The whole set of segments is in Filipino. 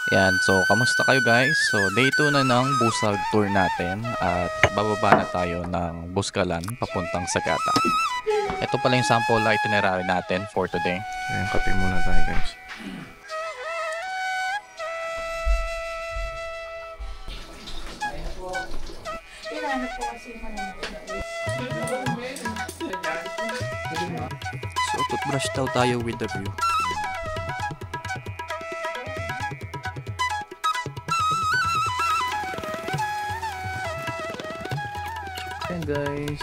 Yan, so kamusta kayo guys? So day 2 na ng busag tour natin at bababa na tayo ng Buskalan papuntang Sagada. Ito pala yung sample itinerary natin for today. Ayan, kape muna tayo guys. So toothbrush daw tayo with the view. Ayan guys,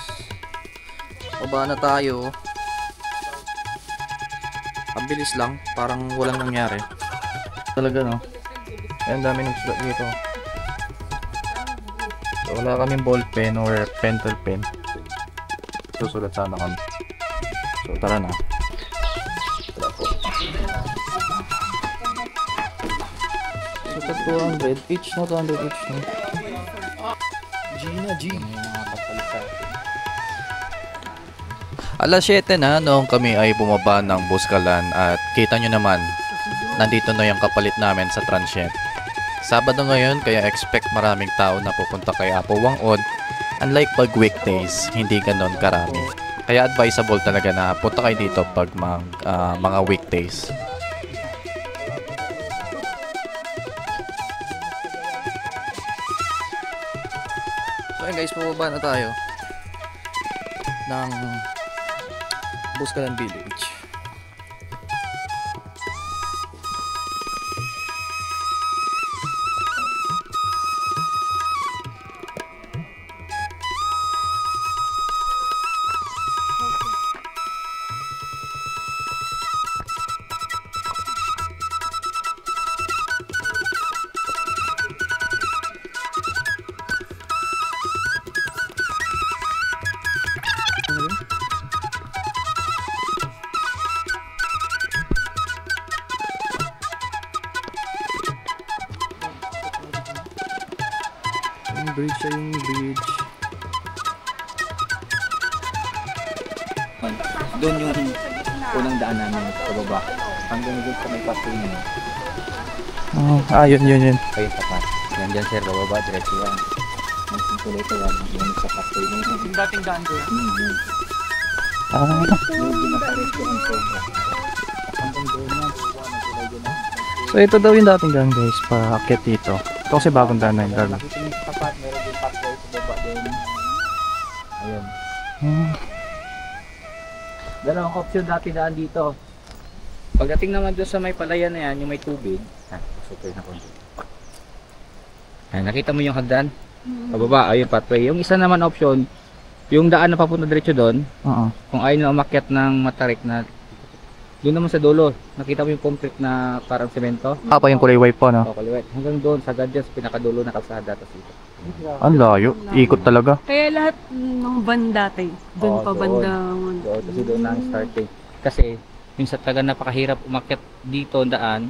baba na tayo. Ang bilis lang, parang walang nangyari talaga, no? Ayan, dami nagsulat dito. So, wala kaming ballpen or pencil pen, susulat sana kami. So tara na. Tara po. So 200 each, no? 200 each, no? G. Alas 7 na noong kami ay bumaba ng Buskalan at kita nyo naman, nandito na yung kapalit namin sa transient. Sabado ngayon kaya expect maraming tao na pupunta kay Apo Wang-od. Unlike pag weekdays, hindi ganon karami. Kaya advisable talaga na punta kayo dito pag mga weekdays. So guys, pababa na tayo ng Buskalan Village. Bridge ay yung bridge. Doon yung unang daan namin pababa. Hanggang doon sa may factory niyo. Yun. Ayun tapat. Nandiyan sir, bababa, diretso yan. Ang tuloy ko yan, yung sa factory niyo. Yung dating daan ko yan? Yung ginaka-restaurant ko. Hanggang doon yan. So ito daw yung dating daan guys, paakyat dito. Ito kasi bagong daan na yun. Nakita niyo sa tapat, meron din factory sa baba doon. Ayun. Dalawang option dati daan dito. Pagdating naman doon sa may palayan na yan, yung may tubig. Super na konti. Nakita mo yung hagdan? Pababa, ayun pathway. Yung isa naman option, yung daan na papunta diretso doon. Kung ayaw nyo umakyat ng matarik na doon naman sa dulo, nakita mo yung concrete na parang semento? Pa yung kulay white po, no? Oo, kulay white. Hanggang doon, sa Gadya, sa pinakadulo na kalsada. Ang layo, ikot talaga. Kaya lahat ng banda tayo, doon pa banda. Doon, kasi doon na ang starting. Kasi, minsan talaga napakahirap umakyat dito ang daan.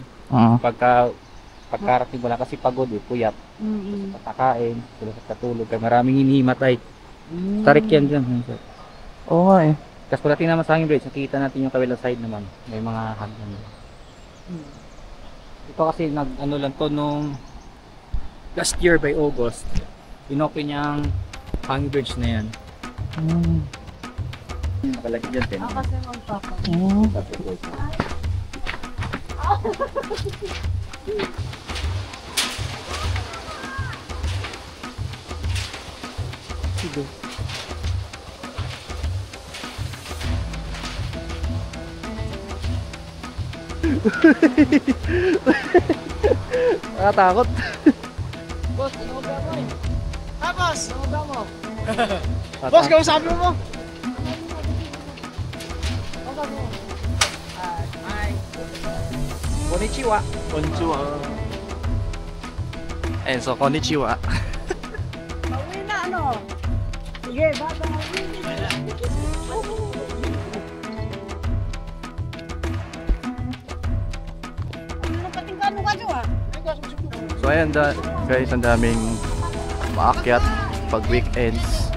Pagkarating mo lang kasi pagod puyat. Patakain, sila sa katulog, kaya maraming hinihimatay. Tarik yan dyan. Oo nga eh. Tapos pagdating naman sa hanging bridge, nakikita natin yung kabilang side naman. May mga hagdan. Ito kasi ano lang to nung last year by August, inopen yung hanging bridge na yan. Nakalaki dyan din. Kasi magpapa. Sige. Nakatakot. Boss, ano ba mo eh? Ha, boss? Ano ba mo? Boss, kausapin mo mo? Hi. Konnichiwa. Konnichiwa. So konnichiwa. Pauwi na ano? Sige, bata mo. Ano na pating kano ka dyan ah? So ayan guys, ang daming maakyat pag weekends.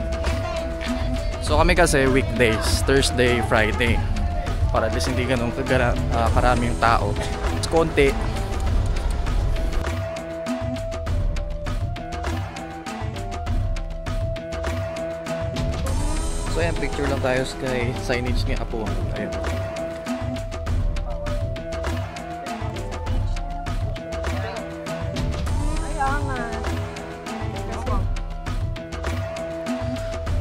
So kami kasi weekdays, Thursday, Friday. Para at least hindi ganun karaming tao. Konti. Picture lang tayo kay signage ni Apo. Ayun.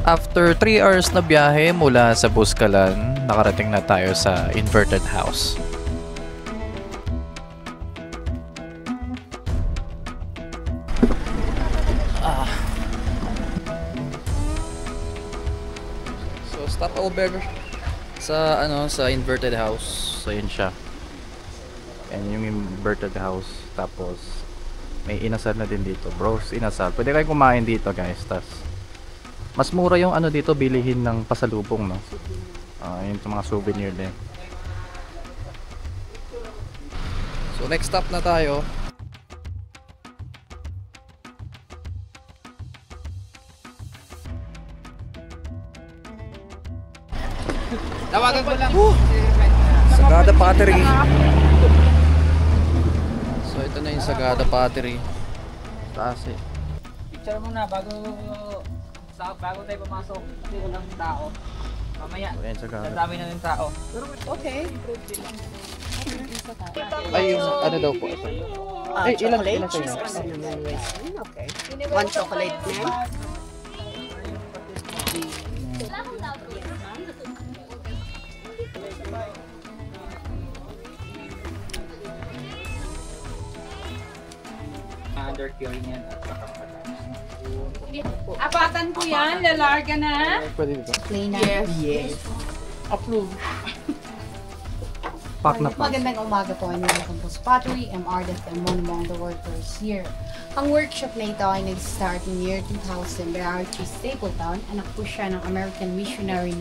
After 3 hours na biyahe mula sa Buscalan, nakarating na tayo sa Inverted House. So stop over sa sa Inverted House. So yun siya. And yung Inverted House, tapos may inasal na din dito. Bros, inasal. Pwede kayo kumain dito, guys. Mas mura yung dito bilihin ng pasalubong, no? Yung mga souvenir din. So next stop na tayo. Tawagan ko lang. Sagada Pottery. So ito na yung Sagada Pottery. Taas eh. Picture muna bago tayo pumasok. Kasi walang tao. Mamaya, So yan Sagada. dadami na yung tao. Okay. Ay yung daw po ito. Chocolate cheese or cinnamon raisin. Okay. 1 chocolate man. Under curing yan. Apatan ko yan, lalarga na. Pwede dito. Plain na. Yes. Approve. Pack na pa. Magandang umaga po. I'm Campus Pottery. I'm Ardeth and one among the workers here. Ang workshop na ito ay nag-start in year 2000 by Archie Stapleton. Anak po siya ng American missionary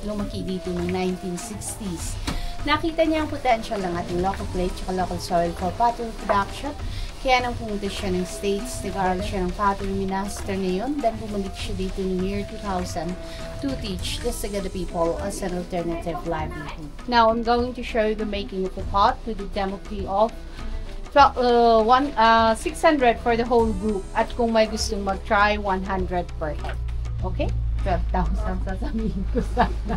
lumaki dito noong 1960s. Nakita niya ang potential ng ating local clay at local soil for pottery production. Kaya nang pumunta siya ng States, nag-aaral siya ng pottery master ngayon. Then bumalik siya dito noong year 2000 to teach the Sagada people as an alternative livelihood. Now, I'm going to show you the making of the pot with the demo fee of 600 for the whole group. At kung may gustong mag-try, 100 per head. Okay? 12,000 sasabihin ko sana.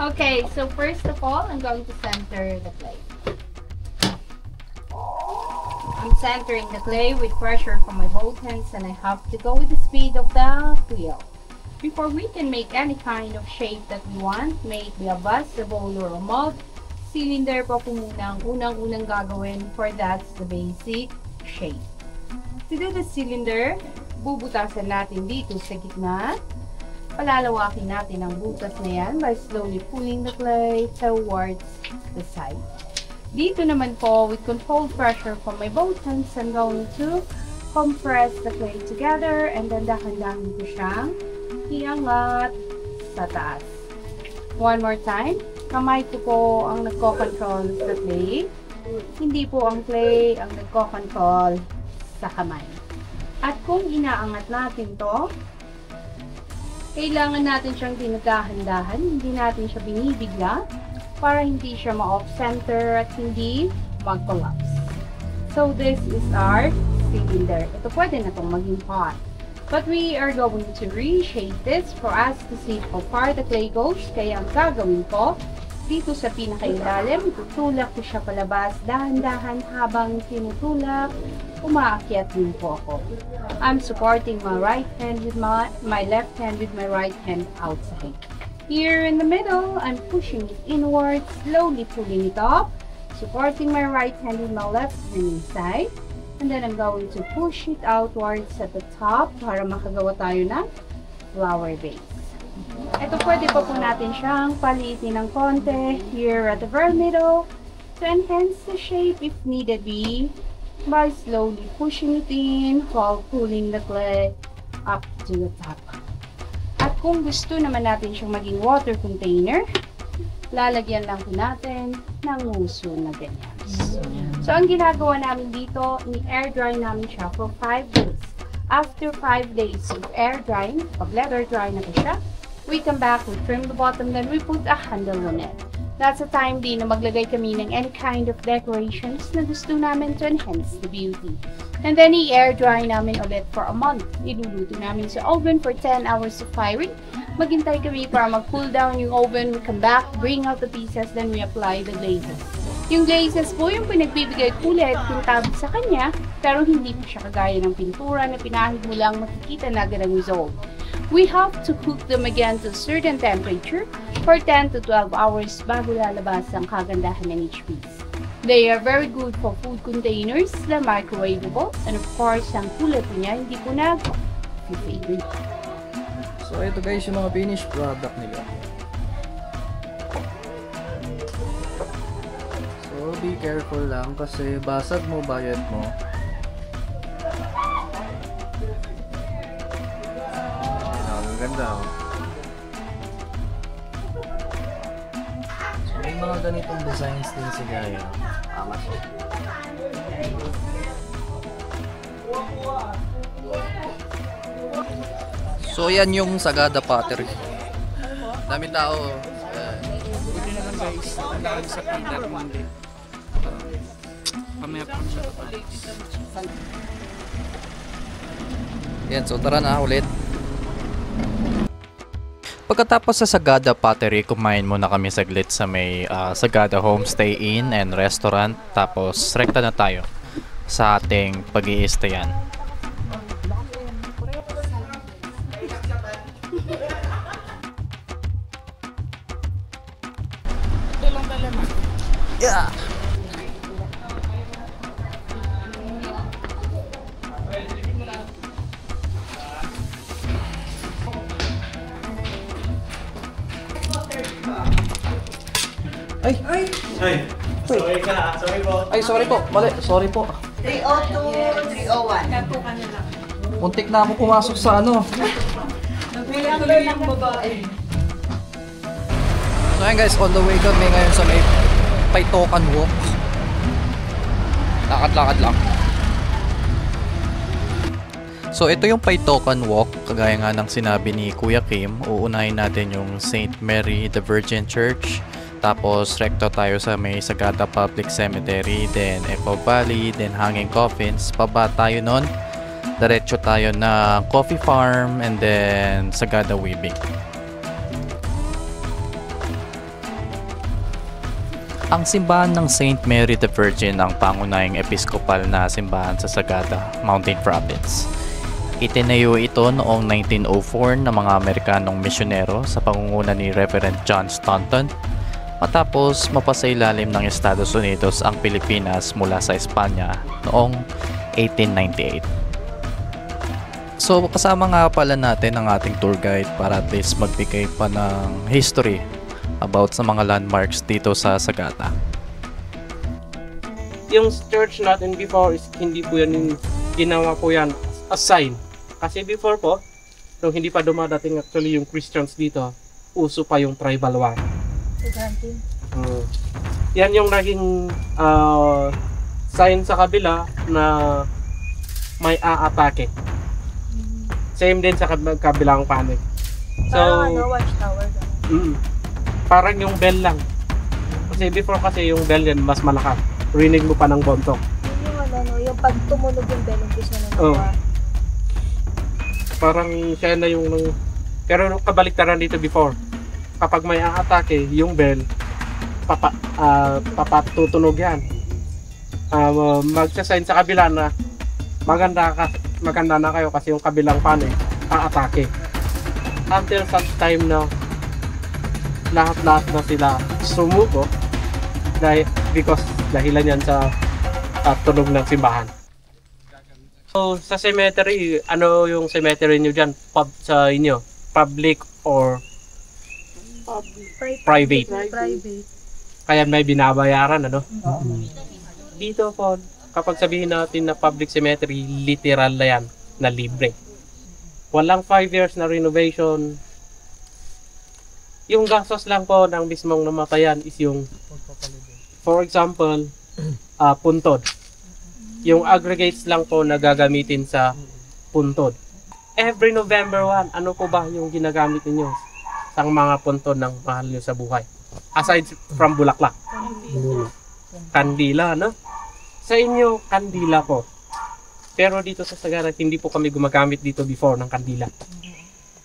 Okay, so first of all, I'm going to center the clay. I'm centering the clay with pressure from my both hands, and I have to go with the speed of the wheel. Before we can make any kind of shape that we want, may it be a vase, a bowl, or a mug, cylinder pa po muna ang unang-unang gagawin, for that's the basic shape. To do the cylinder, bubutasan natin dito sa gitna. Palalawakin natin ang butas na yan by slowly pulling the clay towards the side. Dito naman po, with controlled pressure from my both hands, I'm going to compress the clay together and then dahan-dahan ko siyang iangat sa taas. One more time, kamay ko po ang nagko-control sa clay. Hindi po ang clay ang nagko-control sa kamay. At kung inaangat natin to, kailangan natin siyang dinadahan-dahan, hindi natin siya binibigla para hindi siya ma-off-center at hindi mag-collapse. So this is our cylinder. Ito pwede na itong maging pot. But we are going to reshape this for us to see how far the clay goes. Kaya ang gagawin ko, dito sa pinakailalim, tutulak ko siya palabas dahan-dahan habang tinutulak, umaakyat din po ako. I'm supporting my right hand with my left hand with my right hand outside. Here in the middle, I'm pushing it inward, slowly pulling it up, supporting my right hand with my left hand inside. And then I'm going to push it outwards at the top para makagawa tayo ng flower base. Ito pwede pa po natin siyang paliitin ng konti here at the very middle to enhance the shape if needed be by slowly pushing it in while pulling the clay up to the top. At kung gusto naman natin siyang maging water container, lalagyan lang po natin ng nguso na ganyan. So, ang ginagawa namin dito, ni-air dry namin siya for 5 days. After 5 days of air drying, pag leather dry na po siya, we come back, we trim the bottom, then we put a handle on it. That's a time din na maglagay kami ng any kind of decorations na gusto namin to enhance the beauty. And then i-air dry namin ulit for a month. Iluluto namin sa oven for 10 hours of firing. Maghintay kami para mag-cool down yung oven. We come back, bring out the pieces, then we apply the glazes. Yung glazes po yung pinagbibigay kulay at pintabit sa kanya, pero hindi po siya kagaya ng pintura na pinahid mo lang makikita na agad ang result. We have to cook them again to a certain temperature for 10 to 12 hours bago lalabas ang kagandahan ng each piece. They are very good for food containers, the microwavable, and of course, ang kulay po niya hindi po favorite. So ito guys yung mga finished product nila. So be careful lang kasi basag mo bayad mo. Ang ganda oh. So may mga ganitong designs din si Gaya. Angas oh. So yan yung Sagada Pottery. Daming tao. Buti na lang guys, nalagay sa Peter Monday. Pamaya pa siya. Yan, so tara na ulit. Pagkatapos sa Sagada Pottery, kumain muna kami saglit sa may Sagada Homestay Inn and Restaurant. Tapos rekta na tayo sa ating pag-i-stayan. Yeah. Sorry ka, sorry po. Ay sorry po, mali, sorry po. 302, 301. Muntik na ako pumasok sa ano. So yan guys, on the way kami ngayon sa may Paitokan Walk. Lakad-lakad lang. So ito yung Paitokan Walk, kagaya nga ng sinabi ni Kuya Kim. Uunahin natin yung St. Mary the Virgin Church. Tapos rekto tayo sa may Sagada Public Cemetery, then Echo Valley, then Hanging Coffins. Paba tayo nun. Diretso tayo na Coffee Farm and then Sagada Weaving. Ang simbahan ng St. Mary the Virgin ang pangunahing episkopal na simbahan sa Sagada, Mountain Province. Itinayo ito noong 1904 ng mga Amerikanong misyonero sa pangunguna ni Reverend John Staunton matapos mapasailalim ng Estados Unidos ang Pilipinas mula sa Espanya noong 1898. So kasama nga pala natin ang ating tour guide para at least magbigay pa ng history about sa mga landmarks dito sa Sagada. Yung church natin before is hindi po yan yung ginawa po yan as sign. Kasi before po, nung hindi pa dumadating actually yung Christians dito, uso pa yung tribal war. Yan yung naging sign sa kabila na may aatake. Same din sa kabilang panig. So, watchtower. Parang yung bell lang. Kasi before kasi yung bell yan mas malakas. Rinig mo pa ng bontok. Yung pag tumunog yung bell, umpis na naman. Parang siya na yung pero kabaliktaran dito before. Kapag may aatake, yung bell papatutunog yan. Magsasign sa kabila na maganda na kayo kasi yung kabilang panig aatake. Until some time na lahat na sila sumuko because dahilan yan sa tunog ng simbahan. So sa cemetery, ano yung cemetery nyo dyan? Sa inyo? Public or private? Kaya may binabayaran, ano? Dito po, kapag sabihin natin na public cemetery, literal na yan, na libre. Walang 5 years na renovation. Yung gastos lang po ng mismong namatayan is yung, for example, puntod. Yung aggregates lang po na gagamitin sa puntod. Every November 1, ano po ba yung ginagamit niyo sa mga puntod ng mahal niyo sa buhay? Aside from Bulaklak. Kandila, no? Sa inyo, kandila po. Pero dito sa Sagada, hindi po kami gumagamit dito before ng kandila.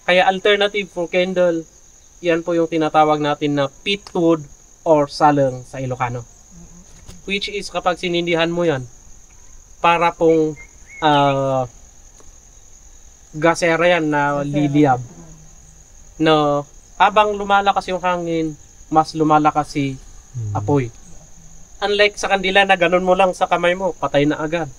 Kaya alternative for candle, yan po yung tinatawag natin na pitwood or saleng sa Ilocano. Which is kapag sinindihan mo yan, para pong gasera yan na liliyab. Na habang lumalakas yung hangin, mas lumalakas si apoy. Unlike sa kandila na ganun mo lang sa kamay mo, patay na agad.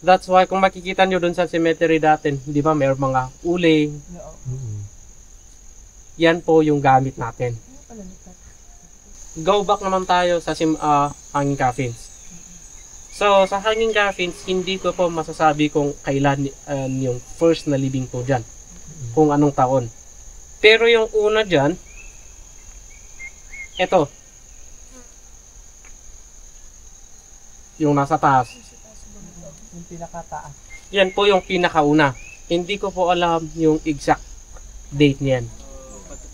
That's why kung makikita nyo dun sa cemetery natin, di ba, mayroong mga uling. Yan po yung gamit natin. Go back naman tayo sa hanging coffins. So, sa hanging coffins, hindi ko po masasabi kung kailan yung first na living po dyan. Kung anong taon. Pero yung una dyan, eto. Yung nasa taas. Yung pinakataas. Yan po yung pinakauna. Hindi ko po alam yung exact date niyan.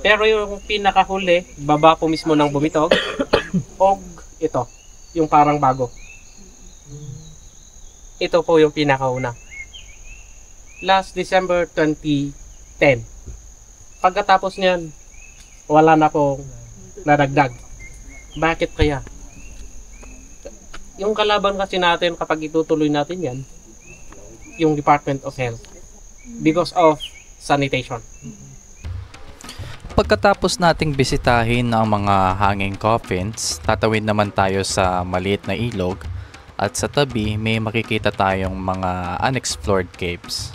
Pero yung pinakahuli, baba po mismo ng bumitog. O ito, yung parang bago. Ito po yung pinakauna. Last December 2010. Pagkatapos niyan, wala na pong nadagdag. Bakit kaya? Yung kalaban kasi natin kapag itutuloy natin yan, yung Department of Health. Because of sanitation. Pagkatapos nating bisitahin ang mga hanging coffins, tatawid naman tayo sa maliit na ilog at sa tabi may makikita tayong mga unexplored caves.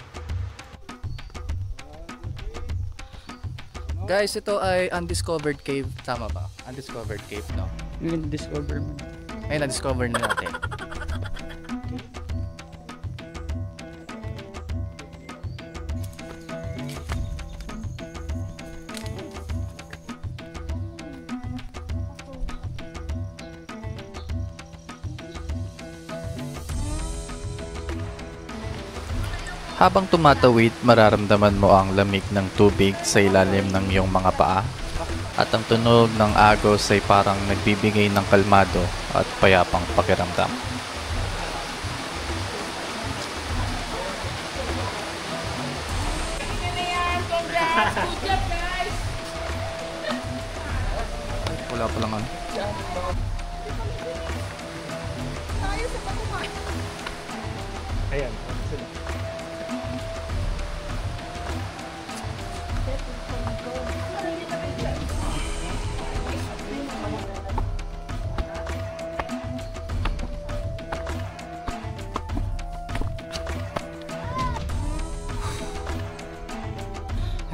Guys, ito ay undiscovered cave. Tama ba? Undiscovered cave, no? Yung discover mo. Ay, na-discover na natin. Habang tumatawid, mararamdaman mo ang lamig ng tubig sa ilalim ng iyong mga paa at ang tunog ng agos ay parang nagbibigay ng kalmado at payapang pakiramdam. Wala pa lang ano. Ayan.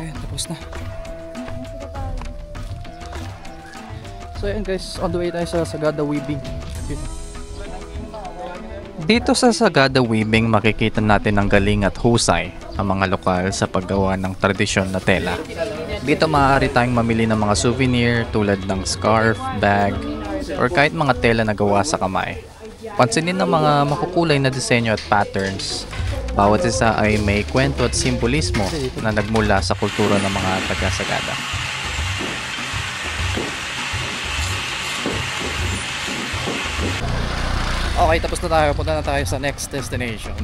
Ayan, tapos na. So ayan guys, on the way tayo sa Sagada Weaving. Dito sa Sagada Weaving, makikita natin ang galing at husay ng mga lokal sa paggawa ng tradisyon na tela. Dito maaari tayong mamili ng mga souvenir tulad ng scarf, bag, or kahit mga tela na gawa sa kamay. Pansinin ng mga makukulay na disenyo at patterns. Bawat isa ay may kwento at simbolismo na nagmula sa kultura ng mga taga-Sagada. Okay, tapos na tayo. Punta na tayo sa next destination.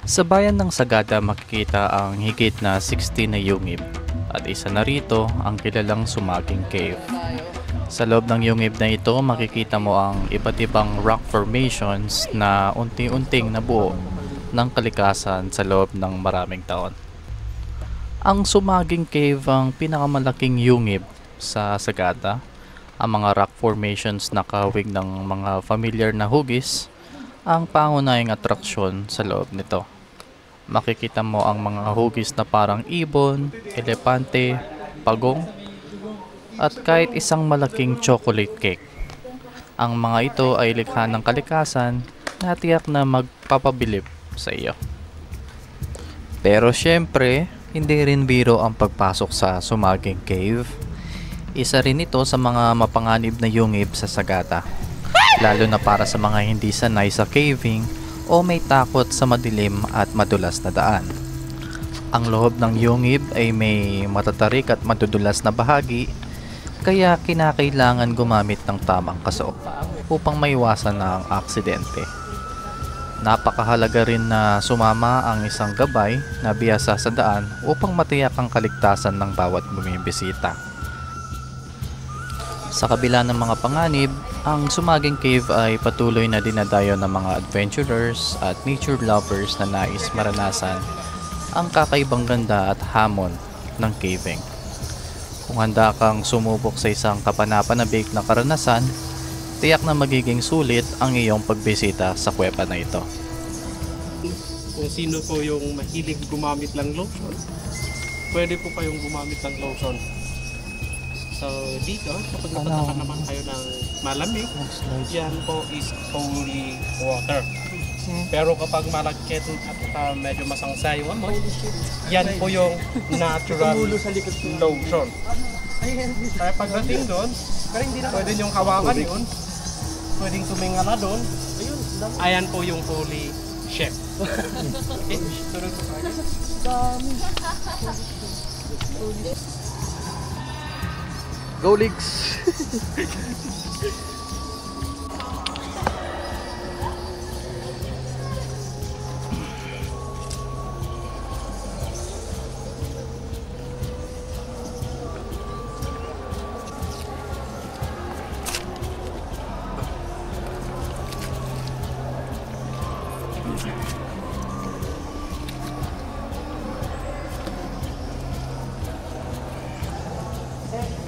Sa bayan ng Sagada, makikita ang higit na 60 na yungib. At isa na rito ang kilalang Sumaging Cave. Sa loob ng yungib na ito, makikita mo ang iba't ibang rock formations na unti-unting nabuo ng kalikasan sa loob ng maraming taon. Ang Sumaging Cave ang pinakamalaking yungib sa Sagada. Ang mga rock formations na kahawig ng mga familiar na hugis ang pangunahing atraksyon sa loob nito. Makikita mo ang mga hugis na parang ibon, elepante, pagong, at kahit isang malaking chocolate cake. Ang mga ito ay likha ng kalikasan na tiyak na magpapabilib sa iyo. Pero syempre, hindi rin biro ang pagpasok sa Sumaging Cave. Isa rin ito sa mga mapanganib na yungib sa Sagada, lalo na para sa mga hindi sanay sa caving o may takot sa madilim at madulas na daan. Ang loob ng yungib ay may matatarik at madudulas na bahagi, kaya kinakailangan gumamit ng tamang kasuot upang maiwasan na ang aksidente. Napakahalaga rin na sumama ang isang gabay na biyasa sa daan upang matiyak ang kaligtasan ng bawat bumibisita. Sa kabila ng mga panganib, ang Sumaging Cave ay patuloy na dinadayo ng mga adventurers at nature lovers na nais maranasan ang kakaibang ganda at hamon ng caving. Kung handa kang sumubok sa isang kapanapanabik na karanasan, tiyak na magiging sulit ang iyong pagbisita sa kuweba na ito. Kung sino po yung mahilig gumamit ng lotion, pwede po kayong gumamit ng lotion. So dito, kapag napunta naman kayo ng malamig, yan po is only water. Pero kapag malagkit at medyo masangsay yung amoy, yan po yung natural lotion. Kaya pagdating doon, pwede niyong hawakan yun, pwedeng tumingala doon, ayan po yung holy chef. Okay? Turun po tayo. Go Leagues!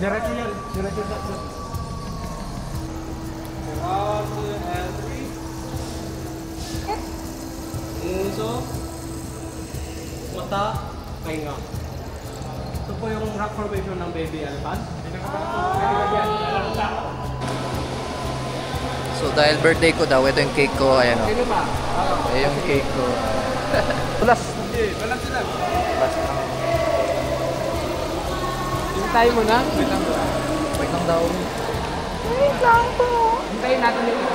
Diretso yan. Diretso yan. 1, 2, and 3. Puso. Mata. Pahinga. Ito po yung rock formation ng baby elephant. So dahil birthday ko daw, ito yung cake ko, ayan o. Sino ba? Ito yung cake ko. Plus. Hindi, balas sila. Hintay mo na. Wait lang. Wait lang daw. Wait lang po. Hintayin natin yung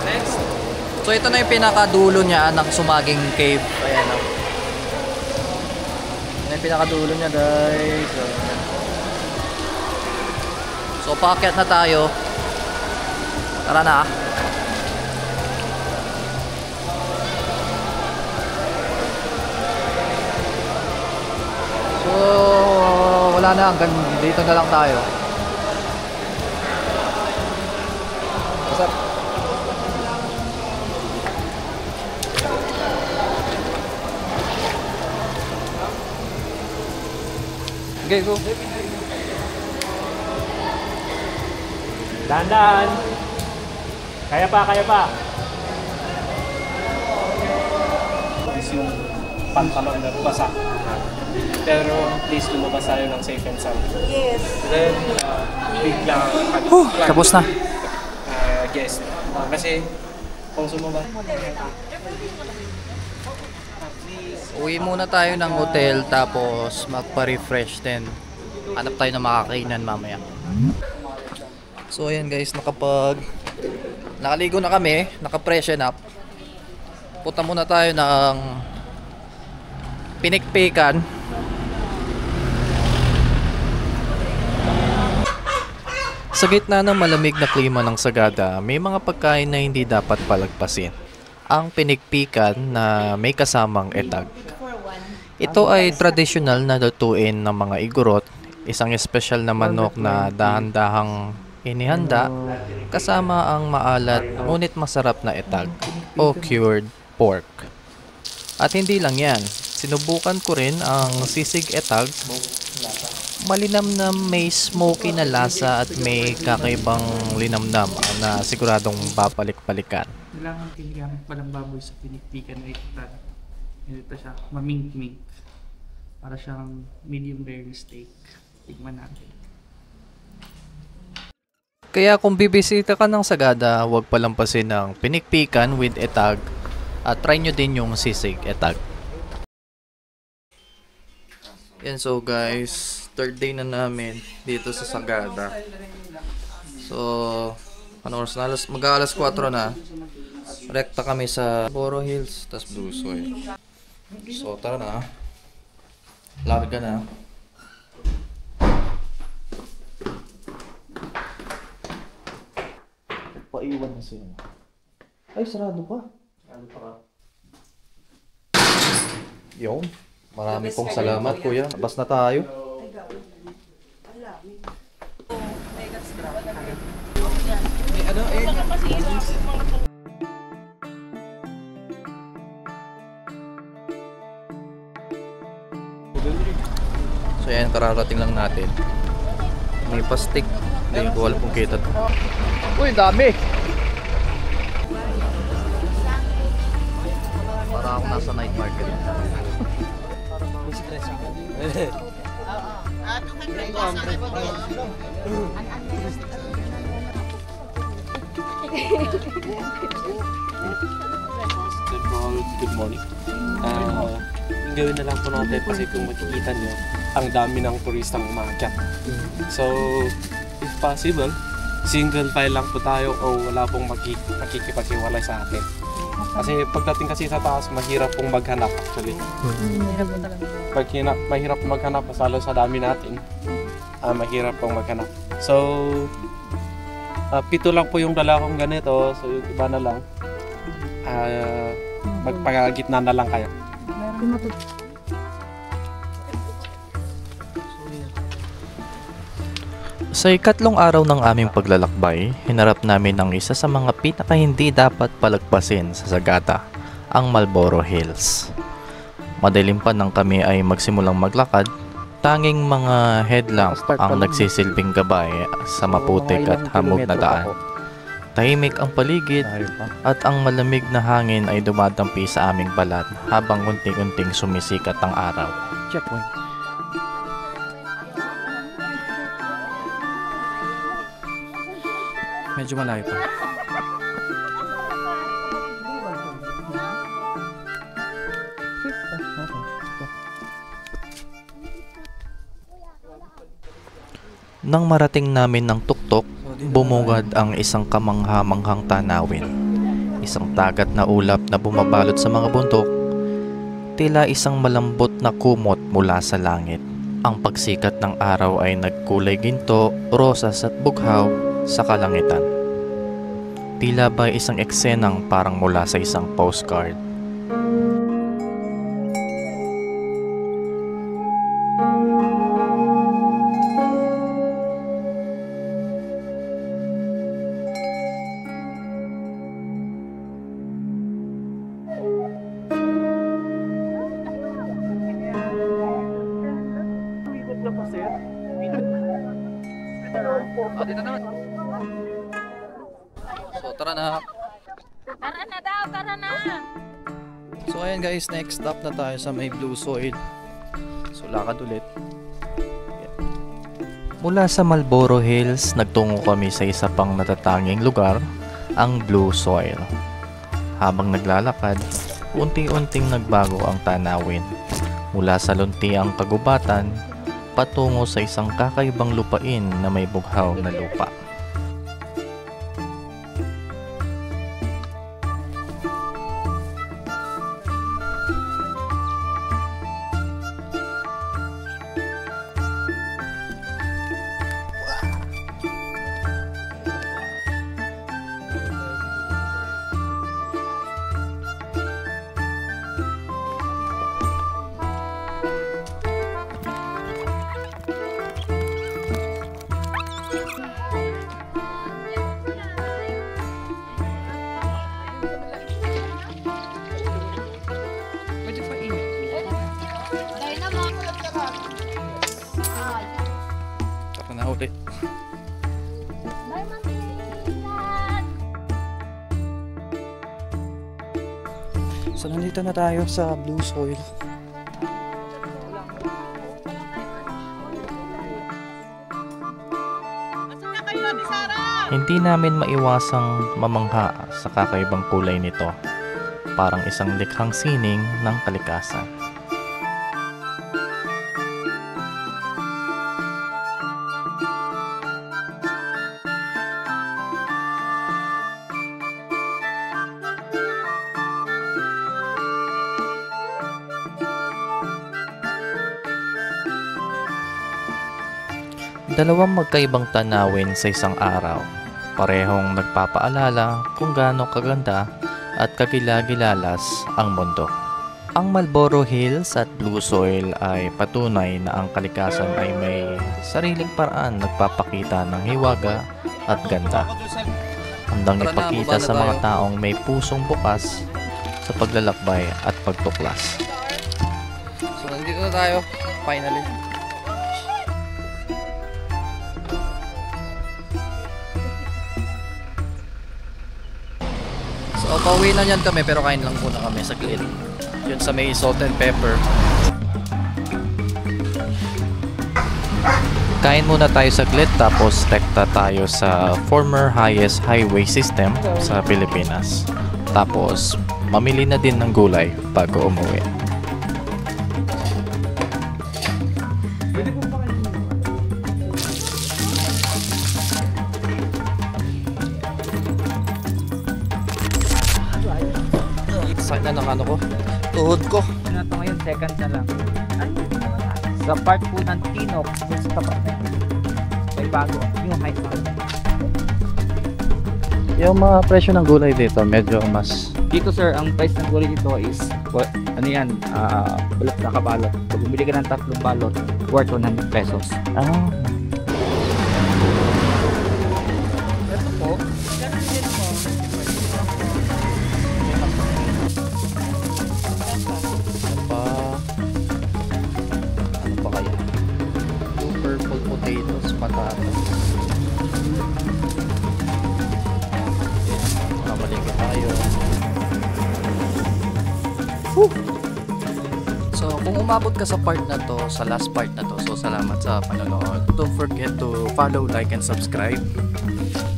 Next. So ito na yung pinakadulo niya ng Sumaging Cave. Ayan o. Yan yung pinakadulo niya guys. So paakyat na tayo. Tara na. So wala na, hanggang dito na lang tayo. What's up? Okay, go. Dahan-dahan. Kaya pa, kaya pa. Is yung pantalon na basa. Pero please lumabas tayo ng safe and sound. Yes. Then, biglang Tapos na. guess. Kasi kung sumabas, Uwi muna tayo ng hotel tapos magpa-refresh din. Hanap tayo ng makakainan mamaya. So ayan guys, nakaligo na kami, naka-freshen up. Punta muna tayo ng Pinikpikan. Sa gitna ng malamig na klima ng Sagada, may mga pagkain na hindi dapat palagpasin. Ang pinikpikan na may kasamang etag. Ito ay tradisyonal na lutuin ng mga igorot, isang espesyal na manok na dahan-dahang inihanda kasama ang maalat ngunit masarap na etag o cured pork. At hindi lang yan, sinubukan ko rin ang sisig etag. Malinamnam, may smoky na lasa at may kakaibang linamnam na siguradong babalik-balikan. Kailangan kinigamit palang baboy sa pinikpikan na itag. Ito siya, mamink-mink. Para siyang medium rare steak. Tignan natin. Kaya kung bibisita ka ng Sagada, huwag palampasin ng pinikpikan with etag at try nyo din yung sisig etag. Yan, so guys, third day na namin dito sa Sagada. So, ano oras na? Mag-aalas 4 na. Rekta kami sa Boro Hills, tas Blue Soil. So, tara na. Larga na. Paiwan na sila. Ay, sarado pa. Sarado pa ka. Yun. Marami pong salamat, kuya. Abas na tayo. So yan, kararating lang natin. May pastik. Hindi ko alam kung kita to. Uy, dami! Para ako nasa night market. Good morning. Yung gawin na lang po natin kasi kung makikita nyo, ang dami ng turistang umakyat. So, if possible, single file lang po tayo o wala pong makikipaghiwalay sa atin. Kasi pagdating kasi sa taas, mahirap pong maghanap actually. Mahirap maghanap, lalo sa dami natin. Mahirap pong maghanap. So, 7 lang po yung dala kong ganito, so yung iba na lang. Magpagagitna na lang kayo. Sa ikatlong araw ng aming paglalakbay, hinarap namin ang isa sa mga pinaka hindi dapat palagpasin sa Sagada, ang Marlboro Hills. Madilim pa nang kami ay magsimulang maglakad, tanging mga headlamp ang nagsisilbing gabay sa maputik at hamog na daan. Tahimik ang paligid at ang malamig na hangin ay dumadampi sa aming balat habang unting-unting sumisikat ang araw. Checkpoint. Medyo malayo pa. Nang marating namin ng tuktok, bumungad ang isang kamangha-manghang tanawin. Isang dagat na ulap na bumabalot sa mga bundok, tila isang malambot na kumot mula sa langit. Ang pagsikat ng araw ay nagkulay ginto, rosas at bughaw sa kalangitan. Tila ba isang eksenang parang mula sa isang postcard. So tara na. Tara na daw, tara na. So ayan guys, next stop na tayo sa may Blue Soil. So lakad ulit. Mula sa Marlboro Hills, nagtungo kami sa isa pang natatanging lugar, ang Blue Soil. Habang naglalakad, unti-unting nagbago ang tanawin. Mula sa luntiang kagubatan, patungo sa isang kakaibang lupain na may bughaw na lupa. Taka na ulit. So nandito na tayo sa Blue Soil. Nasaan na kayo, Ate Sarah? Hindi namin maiwasang mamangha sa kakaibang kulay nito. Parang isang likhang sining ng kalikasan. Dalawang magkaibang tanawin sa isang araw. Parehong nagpapaalala kung gaano kaganda at kagilagilalas ang mundo. Ang Marlboro Hills at Blue Soil ay patunay na ang kalikasan ay may sariling paraan nagpapakita ng hiwaga at ganda. Handang ipakita sa mga taong may pusong bukas sa paglalakbay at pagtuklas. So, nandito na tayo. Finally. So, pauwi na yan kami pero kain lang muna kami saglit. Yun sa may salt and pepper. Kain muna tayo saglit tapos rekta tayo sa former highest highway system sa Pilipinas. Tapos mamili na din ng gulay bago umuwi. Sakit na ng ano ko, tuhod ko. Ano to ngayon, seconds na lang. Sa part po ng Tinok, dun sa tapat na yun. May bago, yung high school. Yung mga presyo ng gulay dito medyo mas... Dito sir, ang price ng gulay dito is, ano yan, bulak na kabalot. So, bumili ka ng 3 balot, worth 100 pesos. Ah, Ito po, ano pa kaya? Yung purple potatoes, patatas. Mamalingkit tayo. So, kung umabot ka sa part na to, sa last part na to, so salamat sa panonood. Don't forget to follow, like, and subscribe.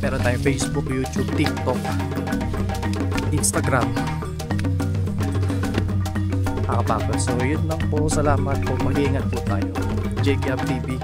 Meron tayong Facebook, YouTube, TikTok, Instagram. Nakapagod. So, yun lang po. Salamat po. Mag-iingat po tayo. JGab TV.